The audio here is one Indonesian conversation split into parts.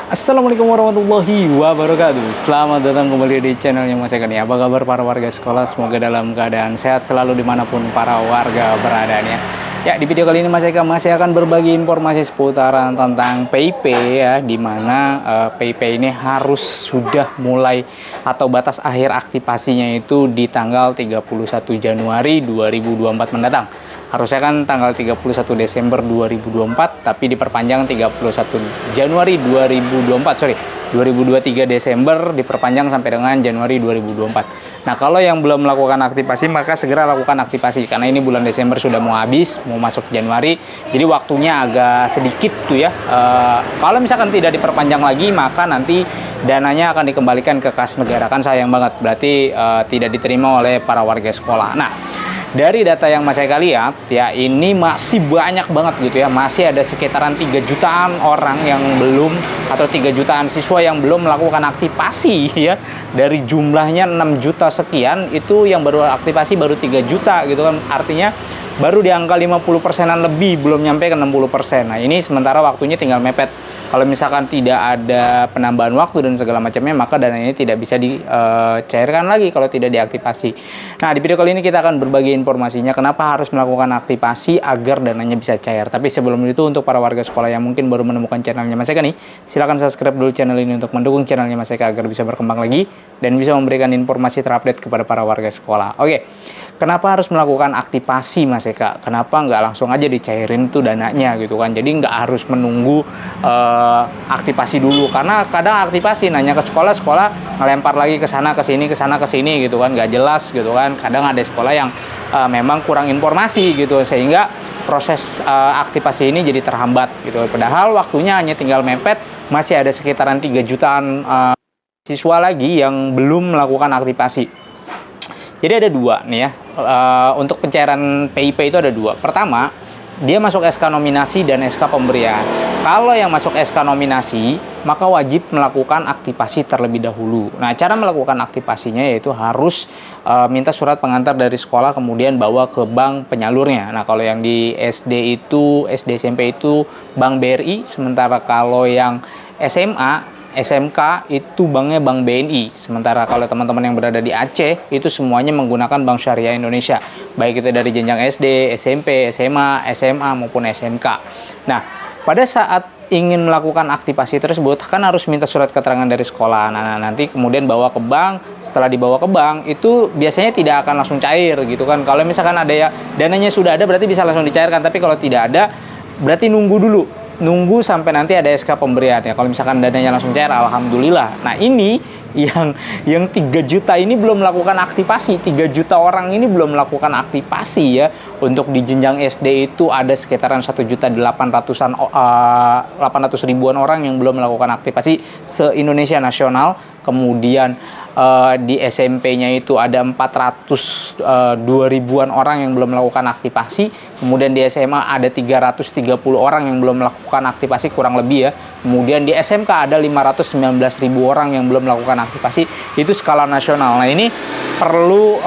Assalamualaikum warahmatullahi wabarakatuh. Selamat datang kembali di channelnya Mas Eka nih. Apa kabar para warga sekolah? Semoga dalam keadaan sehat selalu dimanapun para warga berada nih ya. Ya, di video kali ini Mas Eka masih akan berbagi informasi seputaran tentang PIP ya, dimana PIP ini harus sudah mulai atau batas akhir aktivasinya itu di tanggal 31 Januari 2024 mendatang. Harusnya kan tanggal 31 Desember 2024, tapi diperpanjang 31 Januari 2023 Desember diperpanjang sampai dengan Januari 2024. Nah, kalau yang belum melakukan aktivasi maka segera lakukan aktivasi karena ini bulan Desember sudah mau habis, mau masuk Januari. Jadi waktunya agak sedikit tuh ya. Kalau misalkan tidak diperpanjang lagi maka nanti dananya akan dikembalikan ke kas negara, kan sayang banget. Berarti tidak diterima oleh para warga sekolah. Nah, dari data yang Mas Eka lihat ya, ini masih banyak banget gitu ya. Masih ada sekitaran 3 jutaan orang yang belum, atau 3 jutaan siswa yang belum melakukan aktivasi ya. Dari jumlahnya 6 juta sekian, itu yang baru aktivasi baru 3 juta gitu kan. Artinya baru di angka 50%-an lebih, belum nyampe ke 60%. Nah, ini sementara waktunya tinggal mepet. Kalau misalkan tidak ada penambahan waktu dan segala macamnya, maka dana ini tidak bisa dicairkan lagi kalau tidak diaktifasi. Nah, di video kali ini kita akan berbagi informasinya kenapa harus melakukan aktivasi agar dananya bisa cair. Tapi sebelum itu, untuk para warga sekolah yang mungkin baru menemukan channelnya Mas Eka nih, silahkan subscribe dulu channel ini untuk mendukung channelnya Mas Eka agar bisa berkembang lagi dan bisa memberikan informasi terupdate kepada para warga sekolah. Oke, kenapa harus melakukan aktivasi Mas Eka? Kenapa nggak langsung aja dicairin tuh dananya gitu kan? Jadi nggak harus menunggu aktivasi dulu, karena kadang aktivasi nanya ke sekolah, sekolah ngelempar lagi ke sana ke sini gitu kan, nggak jelas gitu kan. Kadang ada sekolah yang memang kurang informasi gitu, sehingga proses aktivasi ini jadi terhambat gitu. Padahal waktunya hanya tinggal mepet, masih ada sekitaran 3 jutaan siswa lagi yang belum melakukan aktivasi. Jadi ada dua nih ya, untuk pencairan PIP itu ada dua. Pertama, dia masuk SK nominasi dan SK pemberian. Kalau yang masuk SK nominasi, maka wajib melakukan aktivasi terlebih dahulu. Nah, cara melakukan aktivasinya yaitu harus minta surat pengantar dari sekolah, kemudian bawa ke bank penyalurnya. Nah, kalau yang di SD SMP itu Bank BRI, sementara kalau yang SMA SMK itu banknya Bank BNI. Sementara kalau teman-teman yang berada di Aceh itu semuanya menggunakan Bank Syariah Indonesia, baik itu dari jenjang SD, SMP, SMA, SMA maupun SMK. Nah, pada saat ingin melakukan aktivasi tersebut kan harus minta surat keterangan dari sekolah. Nah, nanti kemudian bawa ke bank. Setelah dibawa ke bank itu biasanya tidak akan langsung cair gitu kan. Kalau misalkan ada ya dananya sudah ada berarti bisa langsung dicairkan, tapi kalau tidak ada berarti nunggu dulu. Nunggu sampai nanti ada SK pemberian ya. Kalau misalkan dananya langsung cair, alhamdulillah. Nah, ini yang 3 juta ini belum melakukan aktivasi. 3 juta orang ini belum melakukan aktivasi ya. Untuk di jenjang SD itu ada sekitaran 1.800.000-an orang yang belum melakukan aktivasi se-Indonesia nasional. Kemudian di SMP-nya itu ada 402.000-an orang yang belum melakukan aktivasi. Kemudian di SMA ada 330 orang yang belum melakukan aktivasi, kurang lebih ya. Kemudian di SMK ada 519.000 orang yang belum melakukan aktivasi. Itu skala nasional. Nah, ini perlu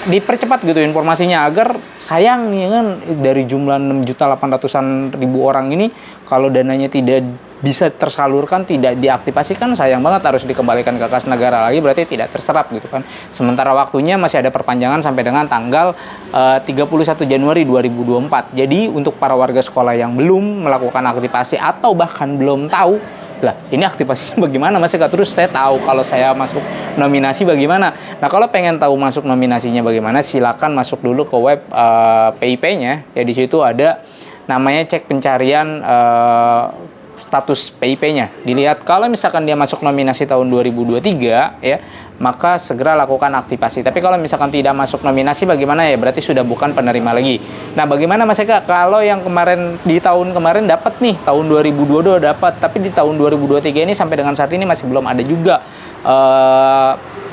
dipercepat gitu informasinya, agar sayang nih kan, dari jumlah 6.800.000 orang ini kalau dananya tidak bisa tersalurkan, tidak diaktifasi, kan sayang banget, harus dikembalikan ke kas negara lagi, berarti tidak terserap gitu kan. Sementara waktunya masih ada perpanjangan sampai dengan tanggal 31 Januari 2024. Jadi untuk para warga sekolah yang belum melakukan aktivasi atau bahkan belum tahu, lah ini aktivasinya bagaimana Mas Eka, terus saya tahu kalau saya masuk nominasi bagaimana. Nah, kalau pengen tahu masuk nominasinya bagaimana, silakan masuk dulu ke web PIP-nya ya. Di situ ada namanya cek pencarian status PIP-nya. Dilihat kalau misalkan dia masuk nominasi tahun 2023 ya, maka segera lakukan aktivasi. Tapi kalau misalkan tidak masuk nominasi bagaimana ya, berarti sudah bukan penerima lagi. Nah, bagaimana Mas Eka kalau yang kemarin, di tahun kemarin dapat nih, tahun 2022 dapat, tapi di tahun 2023 ini sampai dengan saat ini masih belum ada juga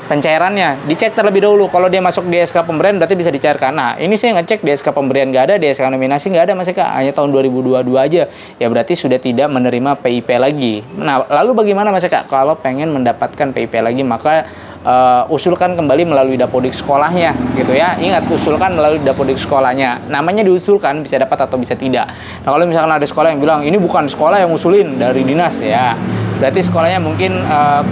pencairannya dicek terlebih dahulu. Kalau dia masuk di SK pemberian berarti bisa dicairkan. Nah, ini saya ngecek di SK pemberian nggak ada, di SK nominasi nggak ada Mas Eka, hanya tahun 2022 aja. Ya berarti sudah tidak menerima PIP lagi. Nah, lalu bagaimana Mas Eka? Kalau pengen mendapatkan PIP lagi, maka usulkan kembali melalui dapodik sekolahnya gitu ya. Ingat, usulkan melalui dapodik sekolahnya. Namanya diusulkan, bisa dapat atau bisa tidak. Nah, kalau misalkan ada sekolah yang bilang ini bukan sekolah yang usulin dari dinas, ya berarti sekolahnya mungkin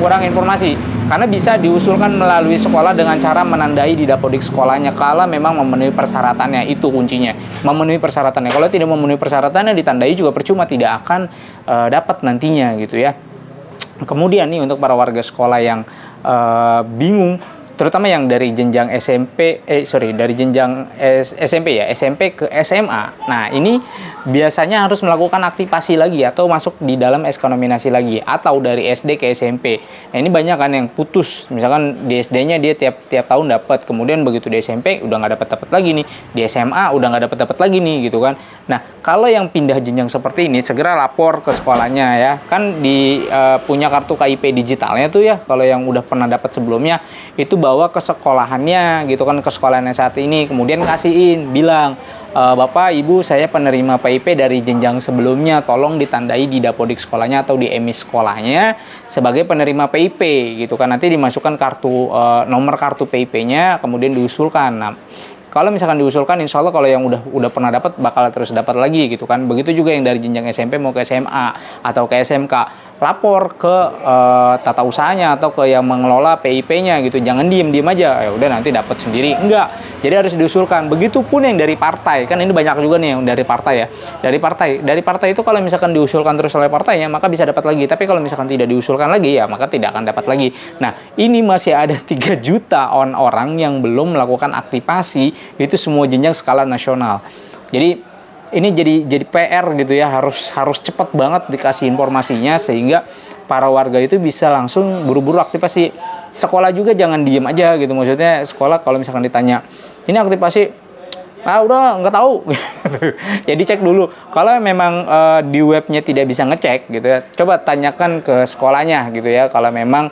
kurang informasi, karena bisa diusulkan melalui sekolah dengan cara menandai di dapodik sekolahnya kalau memang memenuhi persyaratannya. Itu kuncinya, memenuhi persyaratannya. Kalau tidak memenuhi persyaratannya, ditandai juga percuma, tidak akan dapat nantinya gitu ya. Kemudian nih, untuk para warga sekolah yang bingung, terutama yang dari jenjang dari jenjang SMP ya, SMP ke SMA. Nah, ini biasanya harus melakukan aktivasi lagi atau masuk di dalam SK nominasi lagi, atau dari SD ke SMP. Nah, ini banyak kan yang putus. Misalkan di SD-nya dia tiap tahun dapat, kemudian begitu di SMP udah nggak dapat lagi nih, di SMA udah nggak dapat lagi nih gitu kan. Nah, kalau yang pindah jenjang seperti ini, segera lapor ke sekolahnya ya. Kan punya kartu KIP digitalnya tuh ya, kalau yang udah pernah dapat sebelumnya itu bawa ke sekolahannya gitu kan, ke sekolahannya saat ini, kemudian kasihin, bilang, Bapak, Ibu, saya penerima PIP dari jenjang sebelumnya, tolong ditandai di dapodik sekolahnya atau di emis sekolahnya sebagai penerima PIP gitu kan. Nanti dimasukkan nomor kartu PIP-nya, kemudian diusulkan. Nah, kalau misalkan diusulkan, insya Allah kalau yang udah pernah dapat bakal terus dapat lagi gitu kan. Begitu juga yang dari jenjang SMP mau ke SMA atau ke SMK, lapor ke tata usahanya atau ke yang mengelola PIP-nya gitu. Jangan diem aja, ya udah nanti dapat sendiri. Enggak. Jadi harus diusulkan. Begitupun yang dari partai. Kan ini banyak juga nih yang dari partai ya. Dari partai itu kalau misalkan diusulkan terus oleh partainya, maka bisa dapat lagi. Tapi kalau misalkan tidak diusulkan lagi, ya maka tidak akan dapat lagi. Nah, ini masih ada 3 juta orang yang belum melakukan aktivasi, itu semua jenjang skala nasional. Jadi ini jadi PR gitu ya, harus cepat banget dikasih informasinya sehingga para warga itu bisa langsung buru-buru aktivasi. Sekolah juga jangan diem aja gitu, maksudnya sekolah kalau misalkan ditanya ini aktivasi, udah nggak tahu jadi cek dulu. Kalau memang di webnya tidak bisa ngecek gitu ya, coba tanyakan ke sekolahnya gitu ya. Kalau memang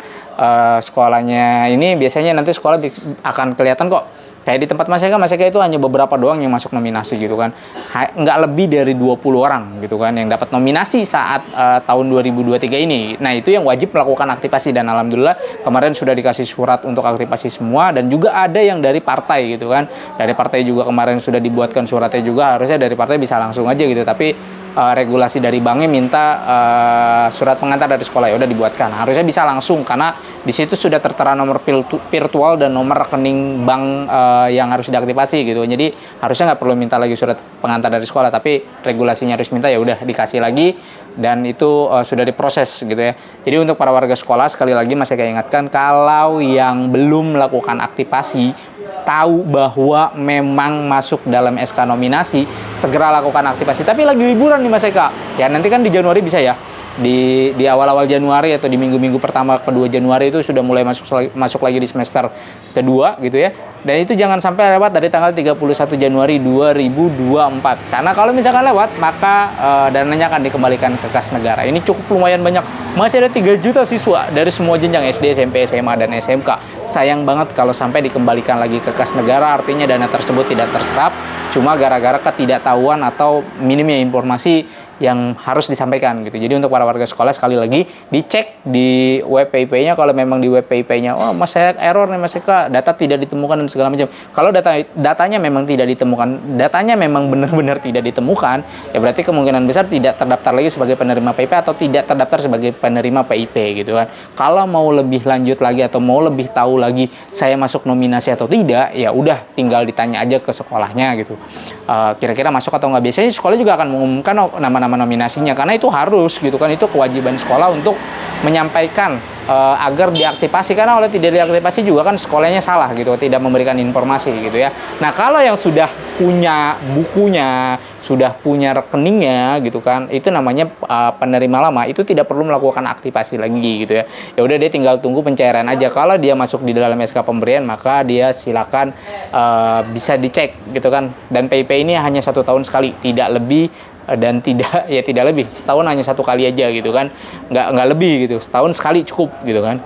sekolahnya ini, biasanya nanti sekolah akan kelihatan kok. Kayak di tempat Mas Eka itu hanya beberapa doang yang masuk nominasi gitu kan. Nggak lebih dari 20 orang gitu kan yang dapat nominasi saat tahun 2023 ini. Nah, itu yang wajib melakukan aktivasi, dan alhamdulillah kemarin sudah dikasih surat untuk aktivasi semua, dan juga ada yang dari partai gitu kan. Dari partai juga kemarin sudah dibuatkan suratnya juga, harusnya dari partai bisa langsung aja gitu, tapi regulasi dari banknya minta surat pengantar dari sekolah, ya udah dibuatkan. Harusnya bisa langsung karena di situ sudah tertera nomor virtual dan nomor rekening bank yang harus diaktifasi gitu. Jadi harusnya nggak perlu minta lagi surat pengantar dari sekolah, tapi regulasinya harus minta, ya udah dikasih lagi, dan itu sudah diproses gitu ya. Jadi untuk para warga sekolah, sekali lagi masih saya ingatkan, kalau yang belum melakukan aktivasi, tahu bahwa memang masuk dalam SK nominasi, segera lakukan aktivasi. Tapi lagi liburan nih Mas Eka, ya nanti kan di Januari bisa ya, di awal-awal Januari atau di minggu-minggu pertama kedua Januari itu sudah mulai masuk lagi di semester kedua gitu ya. Dan itu jangan sampai lewat dari tanggal 31 Januari 2024. Karena kalau misalkan lewat, maka dananya akan dikembalikan ke kas negara. Ini cukup lumayan banyak. Masih ada 3 juta siswa dari semua jenjang SD, SMP, SMA, dan SMK. Sayang banget kalau sampai dikembalikan lagi ke kas negara, artinya dana tersebut tidak terserap cuma gara-gara ketidaktahuan atau minimnya informasi yang harus disampaikan gitu. Jadi untuk para warga sekolah, sekali lagi dicek di web PIP-nya. Kalau memang di web PIP-nya, Mas, saya error nih Mas Eka, data tidak ditemukan dan segala macam. Kalau datanya memang tidak ditemukan, datanya memang benar-benar tidak ditemukan, ya berarti kemungkinan besar tidak terdaftar lagi sebagai penerima PIP atau tidak terdaftar sebagai penerima PIP gitu kan. Kalau mau lebih lanjut lagi atau mau lebih tahu lagi saya masuk nominasi atau tidak, ya udah tinggal ditanya aja ke sekolahnya gitu. Kira-kira masuk atau nggak. Biasanya sekolah juga akan mengumumkan nama-nama nominasinya, karena itu harus gitu kan, itu kewajiban sekolah untuk menyampaikan agar diaktifasi, karena oleh tidak diaktifasi juga kan sekolahnya salah gitu, tidak memberikan informasi gitu ya. Nah, kalau yang sudah punya bukunya, sudah punya rekeningnya gitu kan, itu namanya penerima lama, itu tidak perlu melakukan aktivasi lagi gitu ya. Ya udah, dia tinggal tunggu pencairan aja. Kalau dia masuk di dalam SK pemberian, maka dia silakan bisa dicek gitu kan. Dan PIP ini hanya 1 tahun sekali, tidak lebih dan tidak lebih, setahun hanya 1 kali aja gitu kan, nggak lebih gitu, setahun sekali cukup gitu kan.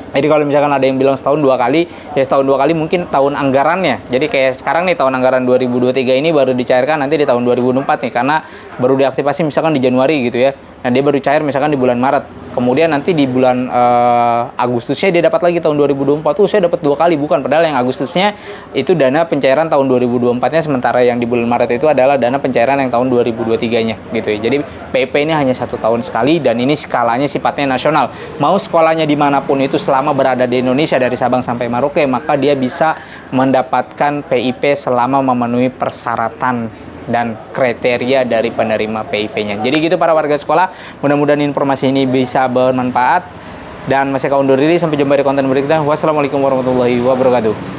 Jadi kalau misalkan ada yang bilang setahun 2 kali, ya setahun 2 kali mungkin tahun anggarannya. Jadi kayak sekarang nih tahun anggaran 2023 ini baru dicairkan nanti di tahun 2024 nih, karena baru diaktifasi misalkan di Januari gitu ya. Nah dia baru cair misalkan di bulan Maret. Kemudian nanti di bulan Agustusnya dia dapat lagi tahun 2024 tuh saya dapat 2 kali, bukan, padahal yang Agustusnya itu dana pencairan tahun 2024-nya, sementara yang di bulan Maret itu adalah dana pencairan yang tahun 2023-nya gitu ya. Jadi PIP ini hanya 1 tahun sekali dan ini skalanya sifatnya nasional. Mau sekolahnya dimanapun itu selama berada di Indonesia dari Sabang sampai Merauke, maka dia bisa mendapatkan PIP selama memenuhi persyaratan dan kriteria dari penerima PIP-nya. Jadi gitu para warga sekolah, mudah-mudahan informasi ini bisa bermanfaat dan masih undur diri, sampai jumpa di konten berikutnya. Wassalamualaikum warahmatullahi wabarakatuh.